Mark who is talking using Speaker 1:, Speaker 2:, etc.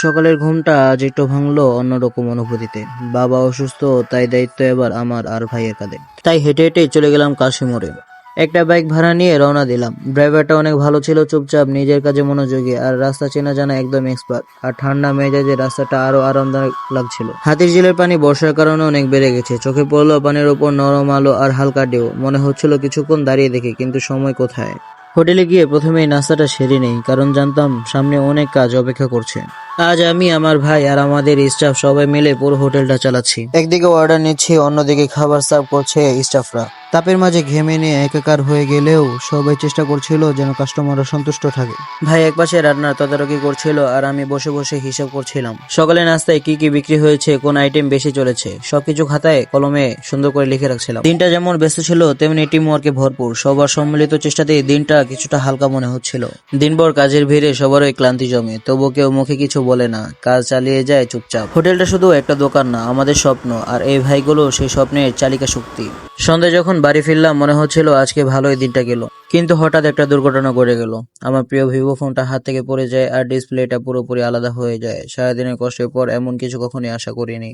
Speaker 1: সকালের ঘুমটা আজ একটু ভাঙলো অন্যরকম অনুভূতিতে। বাবা অসুস্থ, তাই দায়িত্ব এবার আমার আর ভাইয়ের কাঁধে। তাই হেঁটে হেঁটে চলে গেলাম কাশি মোড়ে। একটা বাইক ভাড়া নিয়ে রওনা দিলাম। ড্রাইভারটা অনেক ভালো ছিল, চুপচাপ, নিজের কাজে মনোযোগী, আর রাস্তা চেনা জানা একদম এক্সপার্ট। আর ঠান্ডা মেজাজে রাস্তাটা আরো আরামদায়ক লাগছিল। হাতির ঝিলের পানি বর্ষার কারণে অনেক বেড়ে গেছে। চোখে পড়লো পানির উপর নরম আলো আর হালকা ঢেউ। মনে হচ্ছিল কিছুক্ষণ দাঁড়িয়ে দেখি, কিন্তু সময় কোথায়। হোটেলে গিয়ে প্রথমেই নাস্তাটা সেরে নেই, কারণ জানতাম সামনে অনেক কাজ অপেক্ষা করছে। আজ আমি, আমার ভাই আর আমাদের স্টাফ সবাই মিলে পুরো হোটেলটা চালাচ্ছি। একদিকে অর্ডার নিচ্ছি, অন্যদিকে খাবার সার্ভ করছে স্টাফরা। তাপের মাঝে ঘেমে নিয়ে একাকার হয়ে গেলেও সবাই চেষ্টা করছিল যেন কাস্টমাররা সন্তুষ্ট থাকে। ভাই একপাশে রান্নার তদারকি করছিল আর আমি বসে বসে হিসাব করছিলাম সকালে নাস্তায় কি কি বিক্রি হয়েছে, কোন আইটেম বেশি চলেছে, সবকিছু খাতায় কলমে সুন্দর করে লিখে রাখছিলাম। দিনটা যেমন ব্যস্ত ছিল তেমনি টিম ওয়ার্কে ভরপুর। সবার সম্মিলিত চেষ্টাতেই দিনটা কিছুটা হালকা মনে হচ্ছিল। দিনভর কাজের ভিড়ে সবারই ক্লান্তি জমে, তবু কেউ মুখে কিছু বলে না, কাজ চালিয়ে যায় চুপচাপ। হোটেলটা শুধু একটা দোকান না, আমাদের স্বপ্ন, আর এই ভাইগুলো সেই স্বপ্নের চালিকা শক্তি। সন্ধ্যায় যখন বাড়ি ফিরলাম মনে হচ্ছিল আজকে ভালোই দিনটা গেল, কিন্তু হঠাৎ একটা দুর্ঘটনা ঘটে গেল। আমার প্রিয় ভিভো ফোনটা হাত থেকে পড়ে যায় আর ডিসপ্লেটা পুরোপুরি আলাদা হয়ে যায়। সারাদিনের কষ্টের পর এমন কিছু কখনোই আশা করিনি।